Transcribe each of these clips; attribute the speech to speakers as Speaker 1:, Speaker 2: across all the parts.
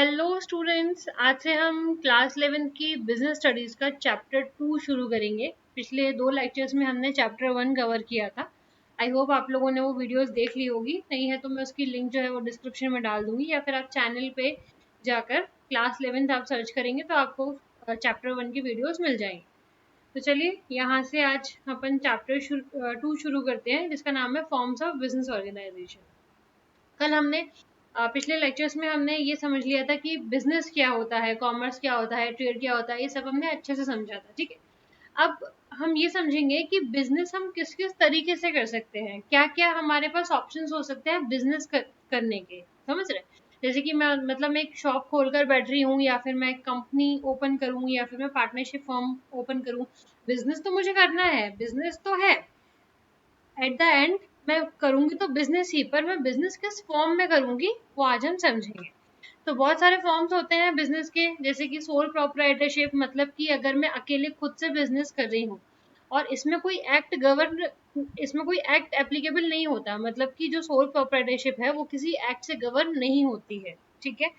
Speaker 1: Hello students, आज से हम क्लास 11 की बिजनेस स्टडीज का चैप्टर 2 शुरू करेंगे। पिछले 2 लेक्चर्स में हमने चैप्टर 1 कवर किया था। आई होप आप लोगों ने वो वीडियोस देख ली होगी। नहीं है तो मैं उसकी लिंक जो है वो डिस्क्रिप्शन में डाल दूंगी, या फिर आप चैनल पे जाकर क्लास 11 आप सर्च करेंगे तो आपको चैप्टर 1 की वीडियोस मिल जाएंगी। तो चलिए यहाँ से आज अपन चैप्टर 2 शुरू करते हैं, जिसका नाम है फॉर्म्स ऑफ बिजनेस ऑर्गेनाइजेशन। कल हमने पिछले लेक्चर्स में हमने ये समझ लिया था कि बिजनेस क्या होता है, कॉमर्स क्या होता है, ट्रेड क्या होता है, ये सब हमने अच्छे से समझा था। ठीक है, अब हम ये समझेंगे कि बिजनेस हम किस किस तरीके से कर सकते हैं, क्या क्या हमारे पास ऑप्शंस हो सकते हैं बिजनेस करने के। समझ रहे? जैसे कि मैं मतलब मैं एक शॉप खोलकर बैठ रही हूँ, या फिर मैं एक कंपनी ओपन करूँ, या फिर मैं पार्टनरशिप फर्म ओपन करूँ। बिजनेस तो मुझे करना है, बिजनेस तो है। एट द एंड मैं करूंगी तो बिजनेस ही, पर मैं बिजनेस किस फॉर्म में करूंगी वो आज हम समझेंगे। तो बहुत सारे फॉर्म्स होते हैं बिजनेस के, जैसे कि सोल प्रोप्राइटरशिप, मतलब कि अगर मैं अकेले खुद से बिजनेस कर रही हूँ और इसमें कोई एक्ट एप्लीकेबल नहीं होता, मतलब कि जो सोल प्रोप्राइटरशिप है वो किसी एक्ट से गवर्न नहीं होती है। ठीक है।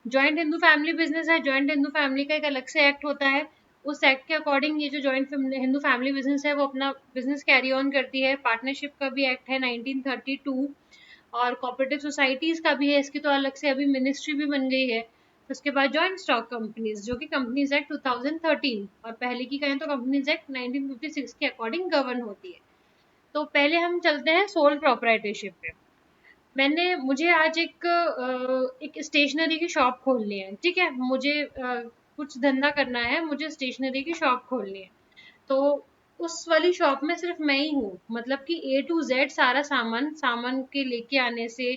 Speaker 1: जॉइंट हिंदू फैमिली बिजनेस है, जॉइंट हिंदू फैमिली का एक अलग से एक्ट होता है। उस एक्ट के अकॉर्डिंग ये जो जॉइंट हिंदू फैमिली बिजनेस है वो अपना बिजनेस कैरी ऑन करती है। पार्टनरशिप का भी एक्ट है 1932, और कोऑपरेटिव सोसाइटीज का भी है, इसकी तो अलग से अभी मिनिस्ट्री भी बन गई है। उसके बाद जॉइंट स्टॉक कंपनीज, जो कि कंपनीज एक्ट 2013, और पहले की कहें तो कंपनीज एक्ट 1956 के अकॉर्डिंग गवर्न होती है। तो पहले हम चलते हैं सोल प्रोप्राइटरशिप पे। मुझे आज एक स्टेशनरी की शॉप खोलनी है। ठीक है, मुझे कुछ धंधा करना है, मुझे स्टेशनरी की शॉप खोलनी है। तो उस वाली शॉप में सिर्फ मैं ही हूँ, मतलब कि A to Z सारा सामान के लेके आने से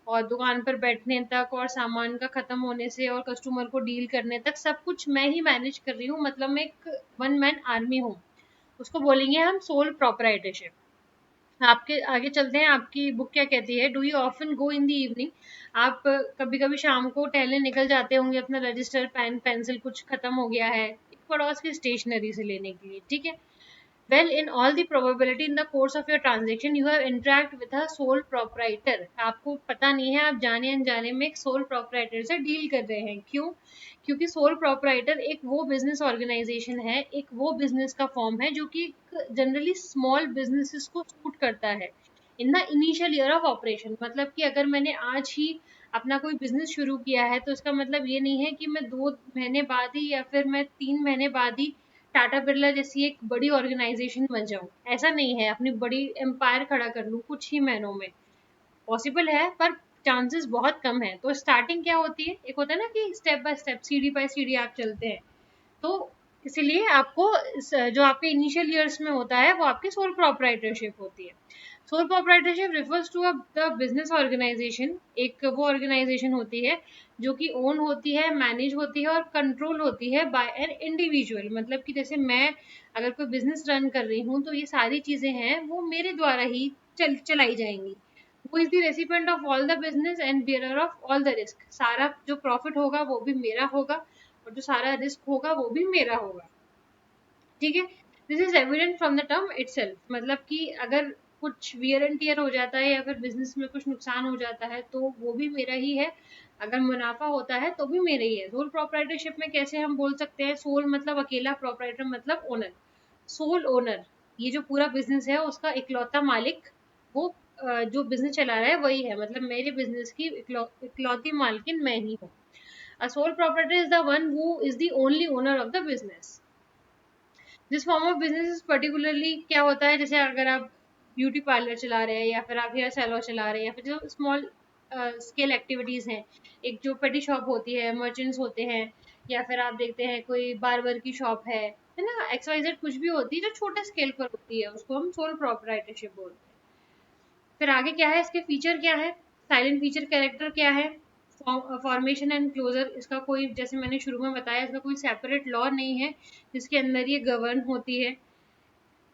Speaker 1: और दुकान पर बैठने तक, और सामान का खत्म होने से और कस्टमर को डील करने तक सब कुछ मैं ही मैनेज कर रही हूँ। मतलब मैं एक वन मैन आर्मी हूँ। उसको बोलेंगे हम सोल प्रोप्राइटरशिप। आपके आगे चलते हैं। आपकी बुक क्या कहती है? Do you often go in the evening? आप कभी कभी शाम को टहलने निकल जाते होंगे, अपना रजिस्टर, पेन, पेंसिल कुछ खत्म हो गया है एक पड़ोस की स्टेशनरी से लेने के लिए। ठीक है। Well, in all the probability, in the course of your transaction, you have interact with a sole proprietor. आपको पता नहीं है, आप जाने अनजाने में एक sole proprietor से डील कर रहे हैं। क्यों? क्योंकि sole proprietor एक वो बिजनेस ऑर्गेनाइजेशन है, एक वो बिजनेस का फॉर्म है जो कि जनरली स्मॉल बिजनेसेस को सूट करता है in the initial year of operation. मतलब कि अगर मैंने आज ही अपना कोई बिजनेस शुरू किया है तो इसका मतलब ये नहीं है कि मैं 2 महीने बाद ही या फिर मैं 3 महीने बाद ही टाटा बिरला जैसी एक बड़ी ऑर्गेनाइजेशन बन जाऊं। ऐसा नहीं है, अपनी बड़ी एम्पायर खड़ा कर लूं कुछ ही महीनों में। पॉसिबल है, पर चांसेस बहुत कम है। तो स्टार्टिंग क्या होती है, एक होता है ना कि स्टेप बाय स्टेप, सीढ़ी बाय सीढ़ी आप चलते हैं। तो इसीलिए आपको जो आपके इनिशियल ईयर्स में होता है वो आपकी सोल प्रोप्राइटरशिप होती है। Sole proprietorship refers to the business organisation. एक वो ऑर्गेनाइजेशन होती है जो कि ओन होती है, मैनेज होती है और कंट्रोल होती है बाय एन इंडिविजुअल। मतलब कि जैसे मैं अगर कोई बिजनेस रन कर रही हूँ तो ये सारी चीजें हैं वो मेरे द्वारा ही चलाई जाएंगी। वो is the recipient of all the business and bearer of all the risk. सारा जो प्रॉफिट होगा वो भी मेरा होगा, और जो सारा रिस्क होगा वो भी मेरा होगा। ठीक है। This is evident from the term itself. मतलब कि अगर कुछ वियर एंड टियर हो जाता है या फिर बिजनेस में कुछ नुकसान हो जाता है तो वो भी मेरा ही है, अगर मुनाफा होता है तो भी मेरा ही है। सोल प्रोप्राइटरशिप में कैसे हम बोल सकते हैं? सोल मतलब अकेला, प्रोप्राइटर मतलब ओनर। सोल ओनर, ये जो पूरा बिजनेस है उसका इकलौता मालिक, वो जो बिजनेस चला रहा है वही है। मतलब मेरे बिजनेस की इकलौती मालकिन मैं ही हूँ। A sole proprietor is the one who is the only owner of the business. This form of business is particularly क्या होता है, जैसे अगर आप ब्यूटी पार्लर चला रहे हैं, या फिर आप हेयर सैलून चला रहे हैं, या फिर जो स्मॉल स्केल एक्टिविटीज हैं, एक जो पेटी शॉप होती है, मर्चेंट्स होते हैं, या फिर आप देखते हैं कोई बार्बर की शॉप है ना, XYZ कुछ भी होती है जो छोटे स्केल पर होती है, उसको हम सोल प्रोप्राइटरशिप बोलते हैं। फिर आगे क्या है, इसके फीचर क्या है, साइलेंट फीचर कैरेक्टर क्या है, फॉर्मेशन एंड क्लोजर। इसका कोई, जैसे मैंने शुरू में बताया, इसका कोई सेपरेट लॉ नहीं है जिसके अंदर ये गवर्न होती है।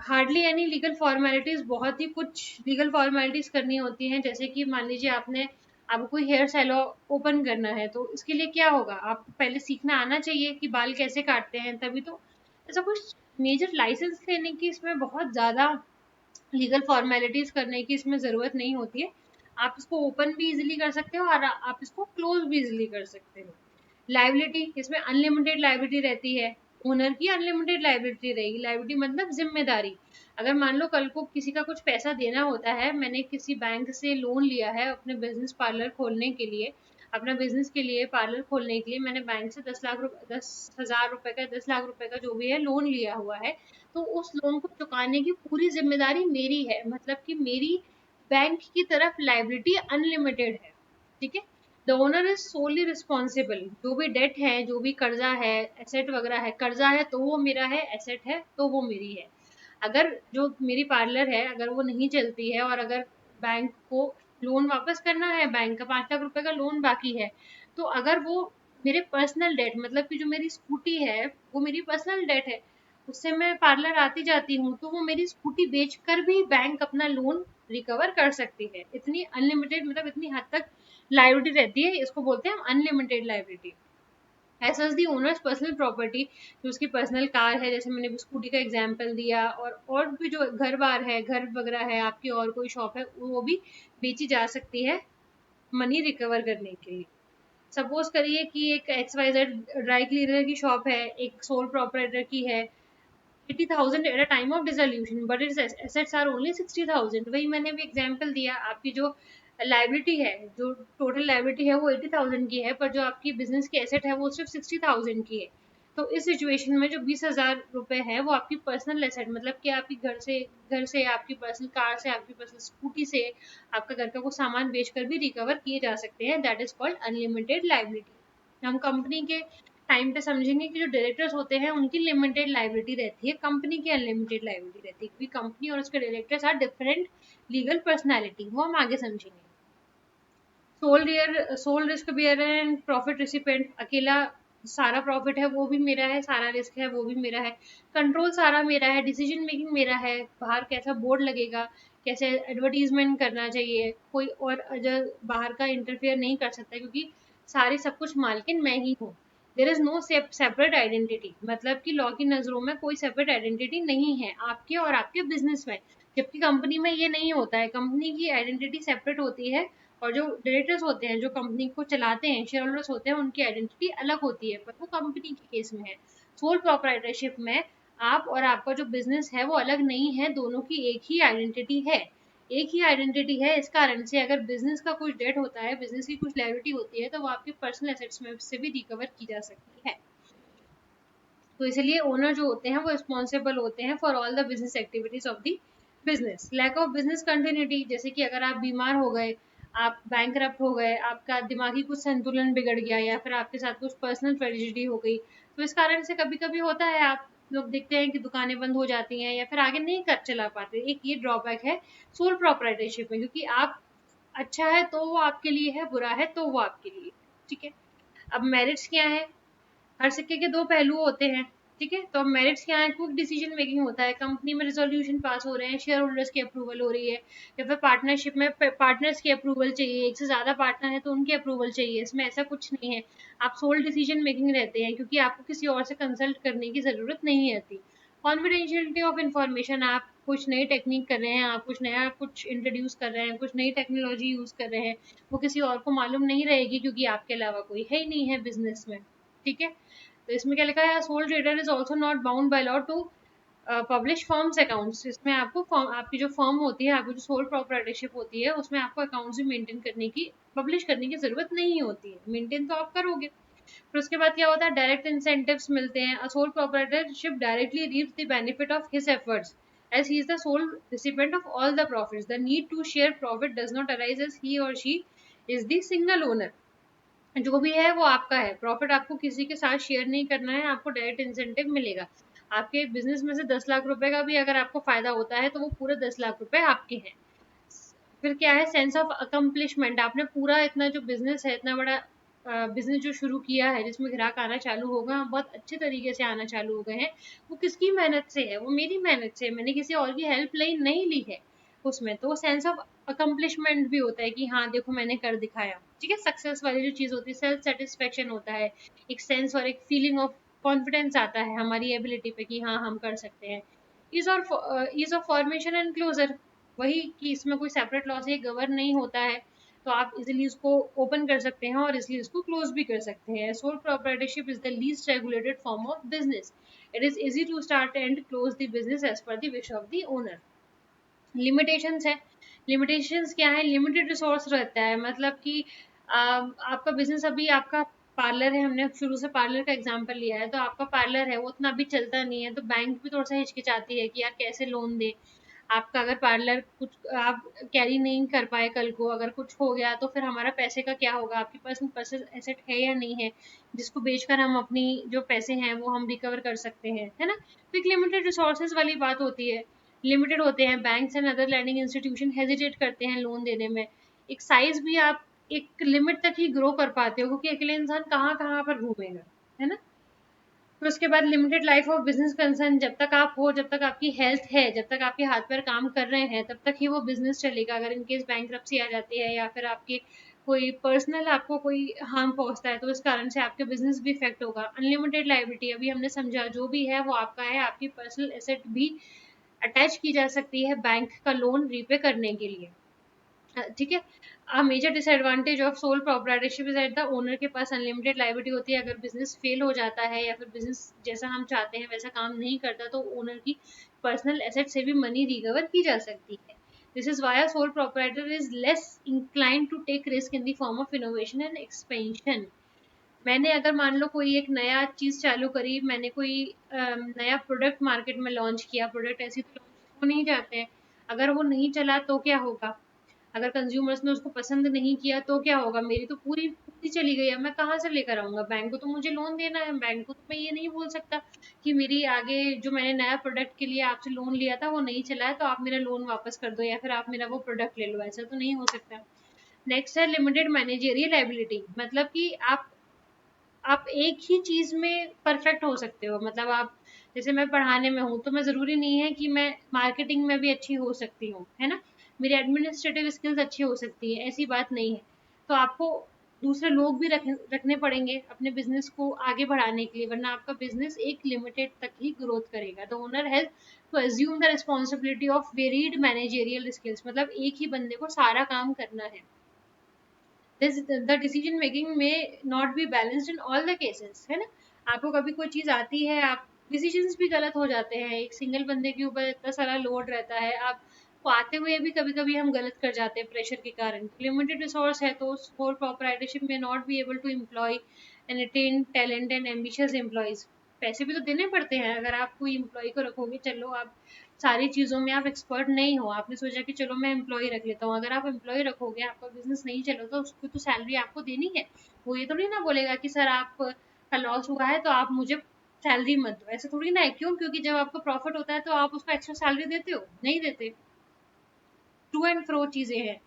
Speaker 1: हार्डली एनी लीगल फॉर्मेलिटीज, बहुत ही कुछ लीगल फॉर्मेलिटीज करनी होती हैं। जैसे कि मान लीजिए आपको कोई हेयर सैलून ओपन करना है, तो इसके लिए क्या होगा, आपको पहले सीखना आना चाहिए कि बाल कैसे काटते हैं, तभी तो। ऐसा कुछ मेजर लाइसेंस लेने की इसमें बहुत ज़्यादा लीगल फॉर्मेलिटीज करने की इसमें ज़रूरत नहीं होती है। आप इसको ओपन भी इजीली कर सकते हो और आप इसको क्लोज भी इजीली कर सकते हो। लाइबिलिटी, इसमें अनलिमिटेड लाइबिलिटी रहती है, ओनर की अनलिमिटेड लाइबिलिटी रहेगी। लाइबिलिटी मतलब जिम्मेदारी। अगर मान लो कल को किसी का कुछ पैसा देना होता है, मैंने किसी बैंक से लोन लिया है अपने बिजनेस पार्लर खोलने के लिए, अपना बिजनेस के लिए पार्लर खोलने के लिए मैंने बैंक से 10,000 रुपए का 10 लाख रुपए का जो भी है लोन लिया हुआ है, तो उस लोन को चुकाने की पूरी जिम्मेदारी मेरी है। मतलब कि मेरी बैंक की तरफ लाइबिलिटी अनलिमिटेड है, ठीक है। The owner is solely responsible. जो भी डेट है, जो भी कर्जा है, एसेट वगैरह है, कर्जा है तो वो मेरा है, एसेट है तो वो मेरी है। अगर जो मेरी पार्लर है अगर वो नहीं चलती है और अगर बैंक को लोन वापस करना है, बैंक का 5 लाख रुपए का लोन बाकी है, तो अगर वो मेरे पर्सनल डेट, मतलब कि जो मेरी स्कूटी है वो मेरी पर्सनल डेट है, उससे मैं पार्लर आती जाती हूँ, तो वो मेरी स्कूटी बेचकर भी बैंक अपना लोन रिकवर कर सकती है। इतनी अनलिमिटेड, मतलब इतनी हद तक लाइबिलिटी रहती है, इसको बोलते हैं अनलिमिटेड लाइबिलिटी। ऐसा दी ओनर्स पर्सनल प्रॉपर्टी, जो उसकी पर्सनल कार है, जैसे मैंने स्कूटी का एग्जांपल दिया, और भी जो घर बार है, घर वगैरह है आपकी, और कोई शॉप है, वो भी बेची जा सकती है मनी रिकवर करने के लिए। सपोज करिए कि एक XYZ ड्राई क्लीनर की शॉप है, एक सोल प्रोपराइटर की है, 80,000 at a time of dissolution, but its assets are only 60,000। वही मैंने भी एग्जांपल दिया, आपकी जो लाइबिलिटी है, जो टोटल लाइबिलिटी है वो 80,000 की है, पर जो आपकी बिजनेस की एसेट है वो सिर्फ 60,000 की है। तो इस सिचुएशन में जो 20,000 रुपए है वो आपकी पर्सनल एसेट, मतलब कि आपकी घर से आपकी पर्सनल कार से, आपकी पर्सनल स्कूटी से, आपका घर का कुछ सामान बेचकर भी रिकवर किए जा सकते हैं। That is called unlimited liability. हम कंपनी के टाइम पे समझेंगे कि जो डायरेक्टर्स होते हैं उनकी लिमिटेड लाइबिलिटी रहती है, कंपनी की अनलिमिटेड लाइबिलिटी रहती है, क्योंकि कंपनी और उसके directors are different legal personality, वो हम आगे समझेंगे। Sole risk bearer and profit recipient, अकेला सारा प्रॉफिट है वो भी मेरा है, सारा रिस्क है वो भी मेरा है, कंट्रोल सारा मेरा है, डिसीजन मेकिंग मेरा है, बाहर कैसा बोर्ड लगेगा, कैसे एडवर्टीजमेंट करना चाहिए, कोई और अगर बाहर का इंटरफेयर नहीं कर सकता, क्योंकि सारी सब कुछ मालकिन मैं ही हूँ। There is no separate identity, मतलब कि लॉ की नजरों में कोई सेपरेट आइडेंटिटी नहीं है आपके और आपके बिजनेस में, जबकि कंपनी में ये नहीं होता है। कंपनी की आइडेंटिटी सेपरेट होती है, और जो डायरेक्टर्स होते हैं, जो कंपनी को चलाते हैं, शेयर होल्डर्स होते हैं, उनकी आइडेंटिटी अलग होती है, पर वो कंपनी के केस में है। सोल प्रोप्राइटरशिप में आप और आपका जो बिजनेस है वो अलग नहीं है, दोनों की एक ही आइडेंटिटी है। एक ही आइडेंटिटी है, इस कारण से अगर बिजनेस का कुछ डेट होता है, बिजनेस की कुछ लायबिलिटी होती है, तो वो आपके पर्सनल एसेट्स में से भी रिकवर की जा सकती है। तो इसलिए ओनर जो होते हैं वो रिस्पॉन्सिबल होते हैं for all the business activities of the business. Lack of business continuity, जैसे कि अगर आप बीमार हो गए, आप बैंक हो गए, आपका दिमागी कुछ संतुलन बिगड़ गया, या फिर आपके साथ कुछ पर्सनल ट्रेजेडी हो गई, तो इस कारण से कभी कभी होता है, आप लोग देखते हैं कि दुकानें बंद हो जाती हैं या फिर आगे नहीं कर चला पाते। एक ये ड्रॉबैक है सोल प्रोप्राइटरशिप में, क्योंकि आप अच्छा है तो वो आपके लिए है, बुरा है तो वो आपके लिए, ठीक है। अब मेरिट्स क्या है, हर सिक्के के दो पहलू होते हैं, ठीक है। तो अब मेरिट्स क्या है, क्विक डिसीजन मेकिंग होता है, कंपनी में रिजोल्यूशन पास हो रहे हैं, शेयर होल्डर्स की अप्रूवल हो रही है, या फिर पार्टनरशिप में पार्टनर्स की अप्रूवल चाहिए, एक से ज्यादा पार्टनर है तो उनकी अप्रूवल चाहिए, इसमें ऐसा कुछ नहीं है। आप सोल डिसीजन मेकिंग रहते हैं, क्योंकि आपको किसी और से कंसल्ट करने की जरूरत नहीं रहती। कॉन्फिडेंशियलिटी ऑफ इन्फॉर्मेशन, आप कुछ नई टेक्निक कर रहे हैं, आप कुछ नया कुछ इंट्रोड्यूस कर रहे हैं, कुछ नई टेक्नोलॉजी यूज कर रहे हैं, वो किसी और को मालूम नहीं रहेगी, क्योंकि आपके अलावा कोई है ही नहीं है बिजनेस में, ठीक है। तो इसमें क्या लिखा है, sole trader is also not bound by law to publish firm's accounts. इसमें आपको आपकी जो फर्म होती है, आपकी जो सोल प्रोप्राइटरशिप होती है, उसमें आपको अकाउंट्स भी मेंटेन करने की, पब्लिश करने की जरूरत नहीं होती है, मेंटेन तो आप करोगे। फिर उसके बाद क्या होता है, डायरेक्ट इंसेंटिव्स मिलते हैं। A sole proprietorship directly reefs the benefit of his efforts as he is the sole recipient of all the profits. The need to share profit does not arise as he or she is the single owner. जो भी है वो आपका है, profit आपको किसी के साथ शेयर नहीं करना है, आपको डायरेक्ट इंसेंटिव मिलेगा। आपके बिजनेस में से 10 लाख रुपए का भी अगर आपको फायदा होता है, तो वो पूरे 10 लाख रुपए आपके हैं। फिर क्या है, सेंस ऑफ अकम्पलिशमेंट, आपने पूरा इतना जो बिजनेस है, इतना बड़ा बिजनेस जो शुरू किया है, जिसमें ग्राहक आना चालू होगा, बहुत अच्छे तरीके से आना चालू हो गए हैं, वो किसकी मेहनत से है, वो मेरी मेहनत से, मैंने किसी और की हेल्प नहीं ली है उसमें। तो सेंस ऑफ अकम्पलिशमेंट भी होता है कि हाँ देखो मैंने कर दिखाया, ठीक है। सक्सेस वाली जो चीज होती है, सेल्फ सेटिस्फेक्शन होता है, एक सेंस और एक फीलिंग ऑफ कॉन्फिडेंस आता है हमारी एबिलिटी पे कि हाँ हम कर सकते हैं। Ease of formation and closure, वही कि इसमें कोई सेपरेट लॉ से गवर्न नहीं होता है, तो आप इजिली उसको ओपन कर सकते हैं और इसलिए उसको क्लोज भी कर सकते हैं. Sole proprietorship is the least regulated form of business. It is easy to start and close the business as per the wish of the owner. Limitations है. लिमिटेशंस क्या है? लिमिटेड रिसोर्स रहता है, मतलब कि आपका बिजनेस अभी आपका पार्लर है, हमने शुरू से पार्लर का एग्जांपल लिया है, तो आपका पार्लर है वो उतना अभी चलता नहीं है, तो बैंक भी थोड़ा सा हिचकिचाती है कि यार कैसे लोन दे. आपका अगर पार्लर कुछ आप कैरी नहीं कर पाए, कल को अगर कुछ हो गया तो फिर हमारा पैसे का क्या होगा? आपके पास पर्सनल एसेट है या नहीं है जिसको बेचकर हम अपनी जो पैसे हैं वो हम रिकवर कर सकते हैं, है ना? तो एक लिमिटेड रिसोर्सेज वाली बात होती है. लिमिटेड होते हैं. Banks and other lending institution hesitate करते हैं लोन देने में. एक साइज भी आप एक लिमिट तक ही ग्रो कर पाते हो, क्योंकि अकेले इंसान कहाँ कहाँ पर घूमेगा, है ना? फिर उसके बाद limited life of business concern. जब तक आप हो, जब तक आपकी हेल्थ है, जब तक आपके हाथ पैर काम कर रहे हैं, तब तक ही वो बिजनेस चलेगा. अगर इनकेस बैंक्रप्सी आ जाती है या फिर आपके कोई पर्सनल आपको कोई हार्म पहुंचता है तो इस कारण से आपके बिजनेस भी इफेक्ट होगा. अनलिमिटेड लाइबिलिटी, अभी हमने समझा, जो भी है वो आपका है. आपकी पर्सनल एसेट भी अटैच की जा सकती है बैंक का लोन रीपे करने के लिए. ठीक है. Major disadvantage of sole proprietorship is at the owner के पास अनलिमिटेड लाइबिलिटी होती है. अगर बिजनेस फेल हो जाता है या फिर बिजनेस जैसा हम चाहते हैं वैसा काम नहीं करता तो ओनर की पर्सनल एसेट से भी मनी रिकवर की जा सकती है. This is why sole proprietor is less inclined to take risk in the form of innovation and expansion. मैंने अगर मान लो कोई एक नया चीज चालू करी, मैंने कोई नया प्रोडक्ट मार्केट में लॉन्च किया. प्रोडक्ट ऐसी तो लॉन्च हो नहीं जाते हैं. अगर वो नहीं चला तो क्या होगा? अगर कंज्यूमर्स ने उसको पसंद नहीं किया तो क्या होगा? मेरी तो पूरी पूरी चली गई. अब मैं कहाँ से लेकर आऊंगा? बैंक को तो मुझे लोन देना है. बैंक को तो मैं ये नहीं बोल सकता कि मेरी आगे जो मैंने नया प्रोडक्ट के लिए आपसे लोन लिया था वो नहीं चला है तो आप मेरा लोन वापस कर दो या फिर आप मेरा वो प्रोडक्ट ले लो. ऐसा तो नहीं हो सकता. नेक्स्ट है लिमिटेड मैनेजेरियल एबिलिटी. मतलब कि आप एक ही चीज में परफेक्ट हो सकते हो. मतलब आप, जैसे मैं पढ़ाने में हूँ तो मैं जरूरी नहीं है कि मैं मार्केटिंग में भी अच्छी हो सकती हूँ, है ना? मेरी एडमिनिस्ट्रेटिव स्किल्स अच्छी हो सकती है, ऐसी बात नहीं है. तो आपको दूसरे लोग भी रखने पड़ेंगे अपने बिजनेस को आगे बढ़ाने के लिए, वरना आपका बिजनेस एक लिमिटेड तक ही ग्रोथ करेगा. The owner has to assume the responsibility of varied managerial skills. मतलब एक ही बंदे को सारा काम करना है. the decision making may not be balanced in all the cases, है ना? आपको कभी कोई चीज आती है, आप डिसीजंस भी गलत हो जाते हैं. एक सिंगल बंदे के ऊपर इतना सारा लोड रहता है, आप को आते हुए भी कभी कभी हम गलत कर जाते हैं प्रेशर के कारण. लिमिटेड रिसोर्स है तो फोर प्रोप्राइटरशिप में not be able to employ and retain talent and ambitious employees. पैसे भी तो देने पड़ते हैं. अगर आप कोई एम्प्लॉय को रखोगे, चलो आप सारी चीज़ों में आप एक्सपर्ट नहीं हो, आपने सोचा कि चलो मैं एम्प्लॉय रख लेता हूँ. अगर आप एम्प्लॉय रखोगे, आपका बिजनेस नहीं चला तो उसको तो सैलरी आपको देनी है. वो ये थोड़ी ना बोलेगा कि सर आप का लॉस हुआ है तो आप मुझे सैलरी मत दो. ऐसा थोड़ी ना है. क्यों? क्योंकि जब आपको प्रॉफिट होता है तो आप उसको एक्स्ट्रा सैलरी देते हो? नहीं देते. टू एंड फ्रो चीजें हैं.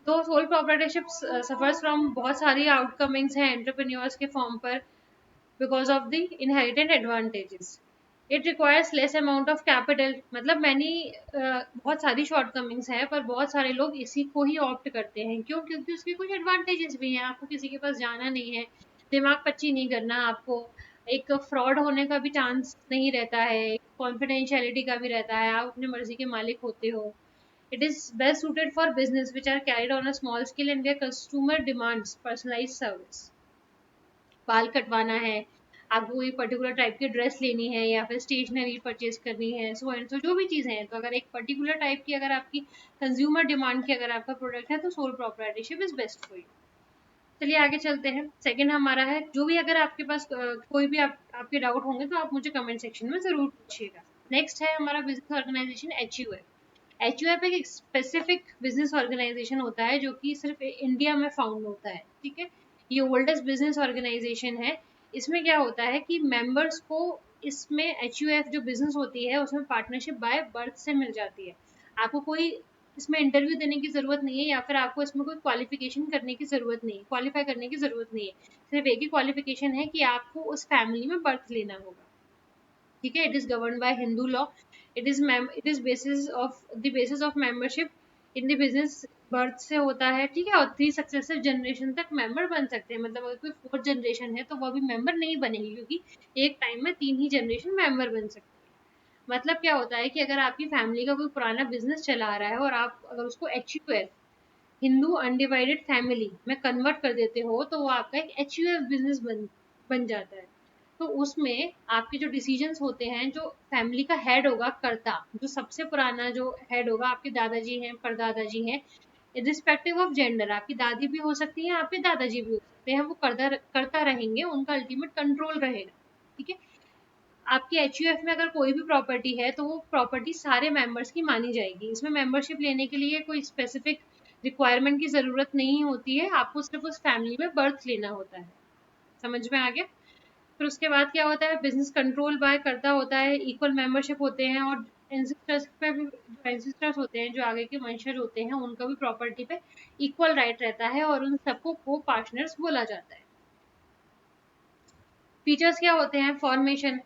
Speaker 1: तो सोल प्रोप्राइटरशिप सफर्स फ्रॉम बहुत सारी आउटकमिंग्स हैं एंटरप्रेन्योर्स के फॉर्म पर because of the inherent advantages. It requires less amount of capital. मतलब मैंने बहुत सारी शॉर्टकमिंग्स है पर बहुत सारे लोग इसी को ही ऑप्ट करते हैं. क्यों? क्योंकि उसके कुछ एडवांटेजेस भी हैं. आपको किसी के पास जाना नहीं है, दिमाग पच्ची नहीं करना आपको, एक फ्रॉड होने का भी चांस नहीं रहता है, कॉन्फिडेंशियलिटी का भी रहता है, आप अपनी मर्जी के मालिक होते हो. It is best suited for business which are carried on a small scale and where consumer demands personalized service. बाल कटवाना है, आपको कोई पर्टिकुलर टाइप की ड्रेस लेनी है या फिर स्टेशनरी परचेज करनी है, सो एंड सो जो भी चीज़ें हैं, तो अगर एक पर्टिकुलर टाइप की अगर आपकी कंज्यूमर डिमांड की अगर आपका प्रोडक्ट है तो soul proprietorship is best for you. चलिए आगे चलते हैं. सेकंड हमारा है, जो भी अगर आपके पास कोई भी आपके डाउट होंगे तो आप मुझे कमेंट सेक्शन में ज़रूर पूछिएगा. नेक्स्ट है हमारा बिजनेस ऑर्गेनाइजेशन HUF. HUF एक स्पेसिफिक बिजनेस ऑर्गेनाइजेशन होता है जो कि सिर्फ इंडिया में फाउंड होता है. ठीक है. ये ओल्डेस्ट बिजनेस ऑर्गेनाइजेशन है. इसमें क्या होता है कि मेंबर्स को इसमें HUF जो बिजनेस होती है उसमें पार्टनरशिप बाय बर्थ से मिल जाती है. आपको कोई इसमें इंटरव्यू देने की जरूरत नहीं है या फिर आपको इसमें कोई क्वालिफिकेशन करने की जरूरत नहीं है, क्वालिफाई करने की जरूरत नहीं है. सिर्फ एक ही क्वालिफिकेशन है कि आपको उस फैमिली में बर्थ लेना होगा. ठीक है. It is govern by Hindu law. It is basis of membership in the business birth से होता है. ठीक है. और 3 सक्सेसिव जनरेशन तक मेंबर बन सकते हैं. मतलब अगर कोई 4th जनरेशन है तो वो अभी मेंबर नहीं बनेगी, क्योंकि एक टाइम में 3 ही जनरेशन मेंबर बन सकते हैं. मतलब क्या होता है कि अगर आपकी फैमिली का कोई पुराना बिजनेस चला आ रहा है और आप अगर उसको HUF हिंदू अनडिवाइडेड फैमिली में कन्वर्ट कर देते हो तो वो आपका एक HUF बिजनेस बन जाता है। तो उसमें आपके जो डिसीजंस होते हैं, जो फैमिली का हेड होगा, कर्ता, जो सबसे पुराना जो हेड होगा, आपके दादाजी हैं, परदादाजी हैं, रिस्पेक्टिव ऑफ जेंडर, आपकी दादी भी हो सकती है, आपके दादाजी भी हो सकते हैं, वो करता रहेंगे, उनका अल्टीमेट कंट्रोल रहेगा। ठीक है। आपकी HUF में अगर कोई भी प्रॉपर्टी है तो वो प्रॉपर्टी सारे मेंबर्स की मानी जाएगी। इसमें मेंबरशिप लेने के लिए कोई स्पेसिफिक रिक्वायरमेंट की जरूरत नहीं होती है, आपको सिर्फ उस फैमिली में बर्थ लेना होता है। समझ में आ गया? फिर उसके बाद क्या होता है, बिजनेस कंट्रोल बाय करता होता है, इक्वल मेंबरशिप होते हैं, और एंसेस्टर्स पे भी, जो एंसेस्टर्स होते हैं, जो आगे के वंशज होते हैं, उनका भी प्रॉपर्टी पे इक्वल राइट रहता है और उन सबको को पार्टनर्स बोला जाता है। फीचर्स क्या होते हैं, formation,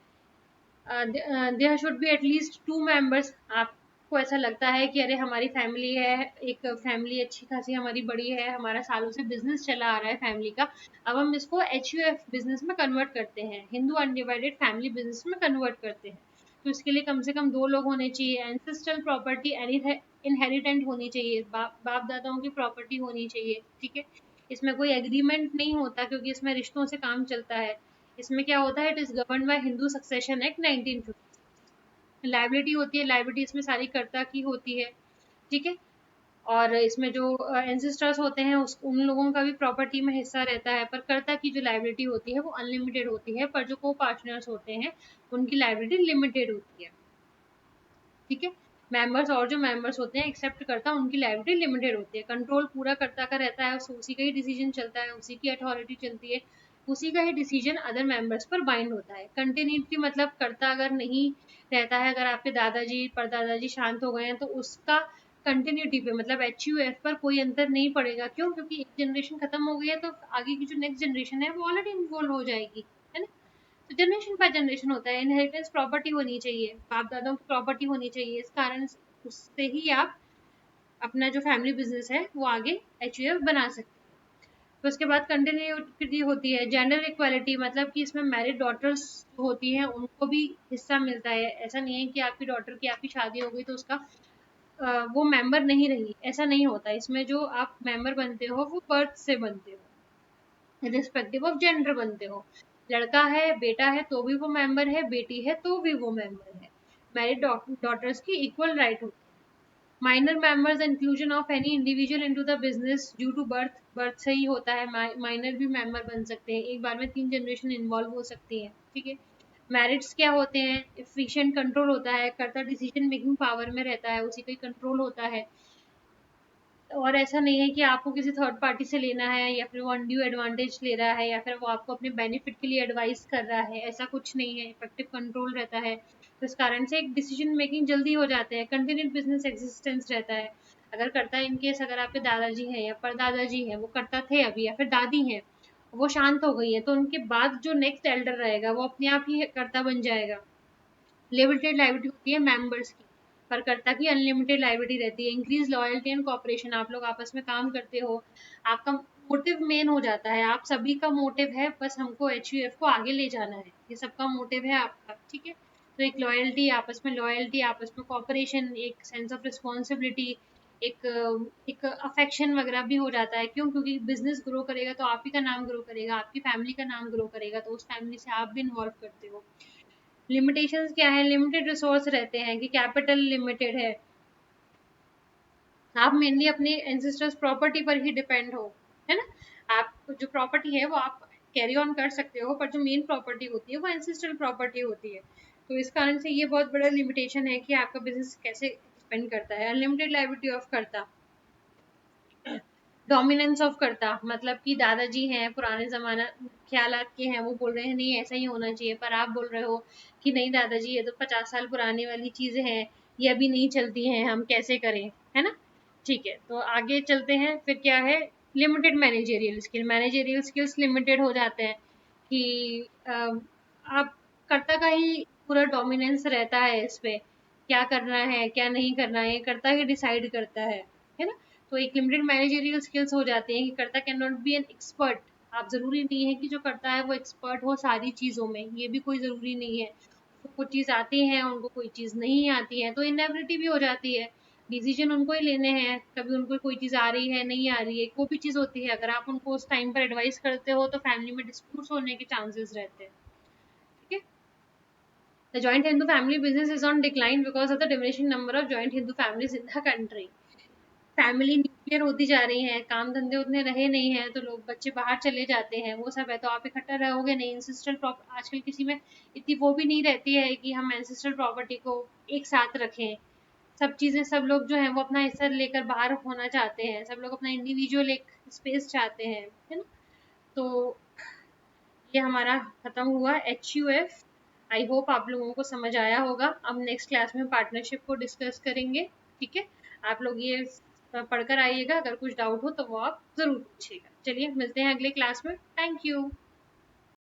Speaker 1: there should be at least 2 members. आपको ऐसा लगता है कि अरे हमारी फैमिली है, एक फैमिली अच्छी खासी हमारी बड़ी है, हमारा सालों से बिजनेस चला आ रहा है फैमिली का, अब हम इसको HUF बिजनेस में कन्वर्ट करते हैं, हिंदू अनडिवाइडेड फैमिली बिजनेस में कन्वर्ट करते हैं। तो इसके लिए कम से कम 2 लोग होने चाहिए, एंसेस्ट्रल प्रॉपर्टी इनहेरिटेंट होनी चाहिए, बाप दादाओं की प्रॉपर्टी होनी चाहिए। ठीक है। इसमें कोई एग्रीमेंट नहीं होता क्योंकि इसमें रिश्तों से काम चलता है। इसमें क्या होता है, it is govern by Hindu succession act 1950। Liability होती है, लाइबिलिटी इसमें सारी कर्ता की होती है। ठीक है। और इसमें जो एंसेस्टर्स होते हैं उन लोगों का भी प्रॉपर्टी में हिस्सा रहता है, पर कर्ता की जो लाइबिलिटी होती है वो अनलिमिटेड होती है, पर जो को पार्टनर्स होते हैं उनकी लाइबिलिटी लिमिटेड होती है। ठीक है। मेंबर्स, और जो मेंबर्स होते हैं एक्सेप्ट करता, उनकी लाइबिलिटी लिमिटेड होती है, कंट्रोल पूरा करता का रहता है, उसी का ही डिसीजन चलता है, उसी की अथॉरिटी चलती है, उसी का ही डिसीजन अदर मेंबर्स पर बाइंड होता है। कंटिन्यूटी मतलब करता अगर नहीं रहता है, अगर आपके दादाजी परदादाजी शांत हो गए हैं तो उसका कंटिन्यूटी पे मतलब HUF पर कोई अंतर नहीं पड़ेगा। क्यों? क्योंकि एक जनरेशन खत्म हो गई है तो आगे की जो नेक्स्ट जनरेशन है वो ऑलरेडी इन्वॉल्व हो जाएगी, है ना। तो जनरेशन बाय जनरेशन होता है, इनहेरिटेंस प्रॉपर्टी होनी चाहिए, बाप दादाओं की प्रॉपर्टी होनी चाहिए, इस कारण उससे ही आप अपना जो फैमिली बिजनेस है वो आगे HUF बना सकते हैं। तो उसके बाद कंटिन्यूटी होती है, जेंडर इक्वालिटी मतलब कि इसमें मैरिड डॉटर्स होती हैं उनको भी हिस्सा मिलता है। ऐसा नहीं है कि आपकी डॉटर की आपकी शादी हो गई तो उसका वो मेंबर नहीं रही, ऐसा नहीं होता। इसमें जो आप मेंबर बनते हो वो बर्थ से बनते हो, रिस्पेक्टिव ऑफ जेंडर बनते हो। लड़का है, बेटा है तो भी वो मेंबर है, बेटी है तो भी वो मेंबर है। मैरिड डॉटर्स की इक्वल राइट होती है। Minor members, inclusion of any individual into the business due to birth, birth से ही होता है, माइनर भी मेंबर बन सकते हैं, एक बार में 3 जनरेशन इन्वॉल्व हो सकती है। ठीक है। मैरिट्स क्या होते हैं, एफिशिएंट कंट्रोल होता है, कर्ता डिसीजन मेकिंग पावर में रहता है, उसी का कंट्रोल होता है, और ऐसा नहीं है कि आपको किसी थर्ड पार्टी से लेना है या फिर वो अनड्यू एडवांटेज ले रहा है या फिर वो आपको अपने बेनिफिट के लिए एडवाइस कर रहा है, ऐसा कुछ नहीं है, इफेक्टिव कंट्रोल रहता है। तो इस कारण से एक डिसीजन मेकिंग जल्दी हो जाते हैं, कंटिन्यूड बिजनेस एग्जिस्टेंस रहता है। अगर करता है, इनकेस अगर आपके दादाजी हैं या परदादाजी हैं, वो करता थे अभी या फिर दादी हैं, वो शांत हो गई है, तो उनके बाद जो नेक्स्ट एल्डर रहेगा वो अपने आप ही करता बन जाएगा। लिमिटेड लाइबिलिटी होती है मेंबर्स की, पर कर्ता की अनलिमिटेड लाइबिलिटी रहती है। इंक्रीज लॉयल्टी एंड कॉपरेशन, आप लोग आपस में काम करते हो, आपका मोटिव मेन हो जाता है, आप सभी का मोटिव है बस हमको HUF को आगे ले जाना है, ये सबका मोटिव है आपका। ठीक है। तो एक लॉयल्टी, आपस में कॉपरेशन, एक सेंस ऑफ रिस्पॉन्सिबिलिटी, एक एक अफेक्शन वगैरह भी हो जाता है। क्यों? क्योंकि बिजनेस ग्रो करेगा तो आप ही का नाम ग्रो करेगा, आपकी फैमिली का नाम ग्रो करेगा, तो उस फैमिली से आप भी इन्वॉल्व करते हो। लिमिटेशंस क्या है, लिमिटेड रिसोर्स रहते हैं कि कैपिटल लिमिटेड है, आप मेनली अपने एंसेस्टर्स प्रॉपर्टी पर ही डिपेंड हो, है ना। आप जो प्रॉपर्टी है वो आप कैरी ऑन कर सकते हो, पर जो मेन प्रॉपर्टी होती है वो एंसेस्ट्रल प्रॉपर्टी होती है। तो इस कारण से ये बहुत बड़ा लिमिटेशन है कि आपका बिजनेस कैसे डिपेंड करता है। अनलिमिटेड लाइबिलिटी ऑफ करता, डोमिनेंस ऑफ करता मतलब कि दादाजी हैं, पुराने जमाना ख्याल के हैं, वो बोल रहे हैं नहीं ऐसा ही होना चाहिए, पर आप बोल रहे हो कि नहीं दादाजी ये तो 50 साल पुरानी वाली चीजें हैं, ये अभी नहीं चलती हैं, हम कैसे करें, है ना। ठीक है, तो आगे चलते हैं। फिर क्या है, limited managerial skill, managerial skills limited हो जाते हैं कि आप कर्ता का ही पूरा डोमिनेंस रहता है इस पे, क्या करना है क्या नहीं करना है, ये कर्ता ही डिसाइड करता है ना। तो एक लिमिटेड मैनेजरियल स्किल्स हो जाते हैं कि कर्ता can not be an expert, आप जरूरी नहीं है कि जो करता है वो एक्सपर्ट हो सारी चीजों में, ये भी कोई जरूरी नहीं है। उसको कुछ चीज आती है, उनको कोई चीज नहीं आती है, तो इनएबिलिटी भी हो जाती है। डिसीजन उनको ही लेने हैं, कभी उनको कोई चीज़ आ रही है नहीं आ रही है, कोई भी चीज़ होती है, अगर आप उनको उस टाइम पर एडवाइस करते हो तो फैमिली में डिस्प्यूट्स होने के चांसेस रहते हैं। ठीक है। The joint Hindu family business is on decline because of the diminishing number of joint Hindu families in the country. Family nuclear होती जा रही है, काम धंधे उतने रहे नहीं हैं, तो लोग बच्चे बाहर चले जाते हैं, वो सब है, तो आप इकट्ठा रहोगे नहीं। एंसेस्ट्रल प्रॉपर्टी आजकल किसी में इतनी वो भी नहीं रहती है कि हम एंसेस्ट्रल प्रॉपर्टी को एक साथ रखें। सब चीजें, सब लोग जो है वो अपना हिस्सा लेकर बाहर होना चाहते हैं, सब लोग अपना इंडिविजुअल एक स्पेस चाहते हैं, है ना। तो ये हमारा खत्म हुआ HUF। आई होप आप लोगों को समझ आया होगा। अब नेक्स्ट क्लास में पार्टनरशिप को डिस्कस करेंगे। ठीक है। आप लोग ये पढ़कर आइएगा, अगर कुछ डाउट हो तो वो आप जरूर पूछिएगा। चलिए मिलते हैं अगले क्लास में। Thank you.